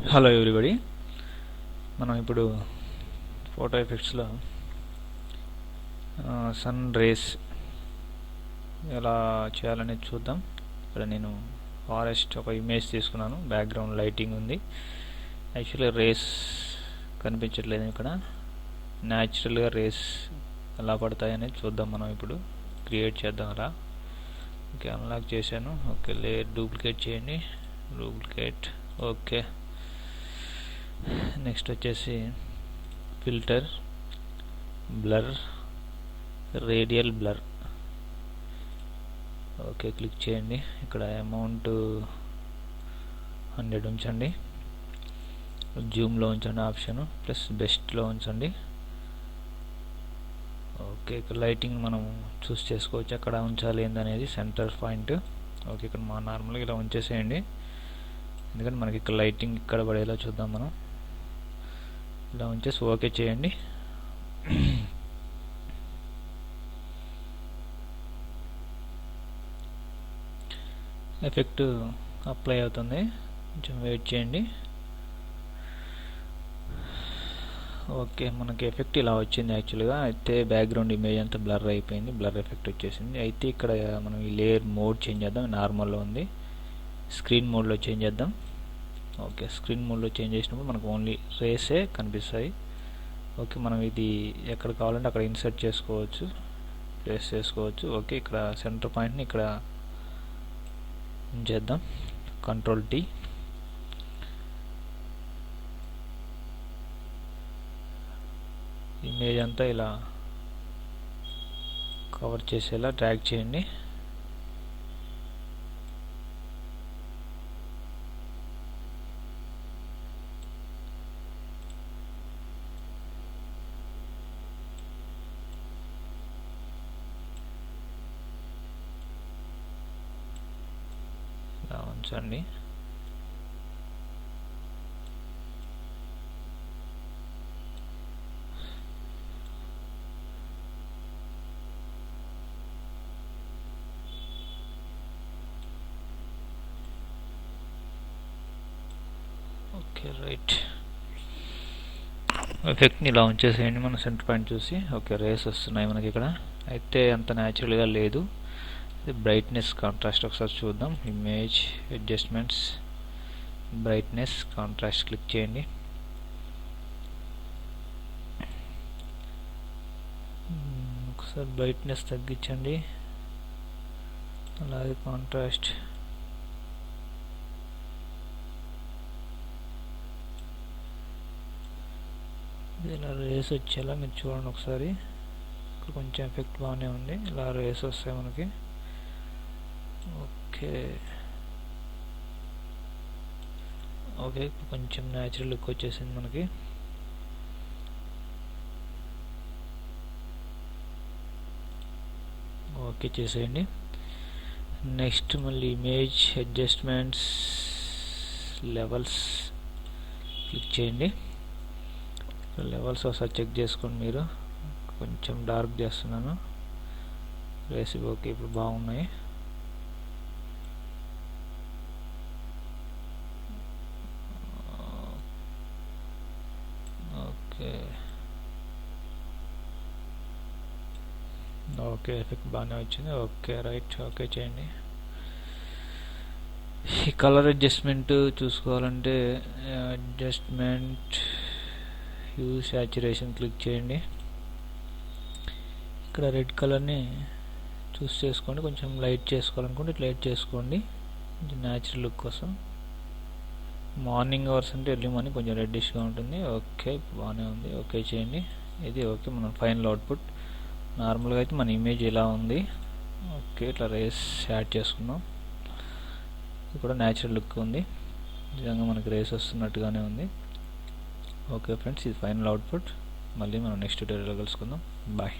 Hello everybody, మనం ఇప్పుడు photo ఎఫెక్ట్స్లో sun rays ఎలా చేయాలనేది చూద్దాం. ఇక్కడ నేను ఫారెస్ట్ ఒక ఇమేజ్ తీసుకున్నాను, బ్యాక్గ్రౌండ్ లైటింగ్ ఉంది. యాక్చువల్గా రేస్ కనిపించట్లేదు ఇక్కడ. న్యాచురల్గా రేస్ ఎలా పడతాయి అనేది చూద్దాం. మనం ఇప్పుడు క్రియేట్ చేద్దాం అలా. ఓకే, అన్లాక్ చేశాను. ఓకే, లేయర్ డూప్లికేట్ చేయండి, డూప్లికేట్. ఓకే, నెక్స్ట్ వచ్చేసి filter, blur, radial blur. Okay, click చేయండి. ఇక్కడ అమౌంట్ 100 ఉంచండి, జూమ్లో ఉంచండి ఆప్షన్, ప్లస్ బెస్ట్లో ఉంచండి. ఓకే, ఇక్కడ లైటింగ్ మనం చూస్ చేసుకోవచ్చు, అక్కడ ఉంచాలి ఏందనేది సెంటర్ పాయింట్. ఓకే, ఇక్కడ మా నార్మల్గా ఇలా ఉంచేసేయండి, ఎందుకంటే మనకి ఇక్కడ లైటింగ్ ఇక్కడ పడేలా చూద్దాం. మనం ఇలా ఉంచేసి ఓకే చేయండి. ఎఫెక్ట్ అప్లై అవుతుంది, కొంచెం వెయిట్ చేయండి. ఓకే, మనకి ఎఫెక్ట్ ఇలా వచ్చింది యాక్చువల్గా. అయితే బ్యాక్గ్రౌండ్ ఇమేజ్ అంతా బ్లర్ అయిపోయింది, బ్లర్ ఎఫెక్ట్ వచ్చేసింది. అయితే ఇక్కడ మనం ఈ లేయర్ మోడ్ చేంజ్ చేద్దాం. నార్మల్లో ఉంది, స్క్రీన్ మోడ్లో చేంజ్ చేద్దాం. ఓకే, స్క్రీన్ మోడ్లో చేంజ్ చేసినప్పుడు మనకు ఓన్లీ రేసే కనిపిస్తాయి. ఓకే, మనం ఇది ఎక్కడ కావాలంటే అక్కడ ఇన్సర్ట్ చేసుకోవచ్చు, ప్లేస్ చేసుకోవచ్చు. ఓకే, ఇక్కడ సెంటర్ పాయింట్ని ఇక్కడ ఉంచేద్దాం, కంట్రోల్ టీ. ఇమేజ్ అంతా ఇలా కవర్ చేసేలా డ్రాగ్ చేయండి. ఇలా ఉంచండి. Okay, right. ఎఫెక్ట్ని ఇలా ఉంచేసేయండి మన సెంటర్ పాయింట్ చూసి. ఓకే, రేస్ వస్తున్నాయి మనకి ఇక్కడ. అయితే అంత న్యాచురల్గా లేదు. బ్రైట్నెస్, కాంట్రాస్ట్ ఒకసారి చూద్దాం. Image, adjustments, brightness, contrast click చేయండి. ఒకసారి బ్రైట్నెస్ తగ్గించండి, అలాగే కాంట్రాస్ట్. ఇలా రేస్ వచ్చేలా మీరు చూడండి ఒకసారి. ఇక్కడ కొంచెం ఎఫెక్ట్ బాగానే ఉంది, ఇలా రేస్ వస్తాయి మనకి. ఓకే ఓకే, కొంచెం న్యాచురల్ లుక్ వచ్చేసింది మనకి. ఓకే చేసేయండి. నెక్స్ట్ మళ్ళీ ఇమేజ్, అడ్జస్ట్మెంట్స్, లెవెల్స్ క్లిక్ చేయండి. లెవెల్స్ ఒకసారి చెక్ చేసుకోండి మీరు. కొంచెం డార్క్ చేస్తున్నాను రేసి. ఓకే, ఇప్పుడు బాగున్నాయి. ఓకే ఓకే, ఎఫెక్ట్ బాగానే వచ్చింది. Okay, right. ఓకే చేయండి. ఈ కలర్ అడ్జస్ట్మెంట్ చూసుకోవాలంటే అడ్జస్ట్మెంట్, హ్యూ, సాచురేషన్ క్లిక్ చేయండి. ఇక్కడ రెడ్ కలర్ని చూస్ చేసుకోండి. కొంచెం లైట్ చేసుకోవాలనుకుంటే లైట్ చేసుకోండి, కొంచెం న్యాచురల్ లుక్ కోసం. మార్నింగ్ అవర్స్ అంటే ఎర్లీ మార్నింగ్ కొంచెం రెడ్డిష్గా ఉంటుంది. ఓకే, బాగానే ఉంది. ఓకే చేయండి. ఇది ఓకే, మన ఫైనల్ అవుట్పుట్. నార్మల్గా అయితే మన ఇమేజ్ ఇలా ఉంది. ఓకే, ఇట్లా రేస్ యాడ్ చేసుకున్నాం. ఇది కూడా న్యాచురల్ లుక్ ఉంది, నిజంగా మనకి రేస్ వస్తున్నట్టుగానే ఉంది. ఓకే ఫ్రెండ్స్, ఇది ఫైనల్ అవుట్పుట్. మళ్ళీ మనం నెక్స్ట్ ట్యూటోరియల్లో కలుసుకుందాం. బాయ్.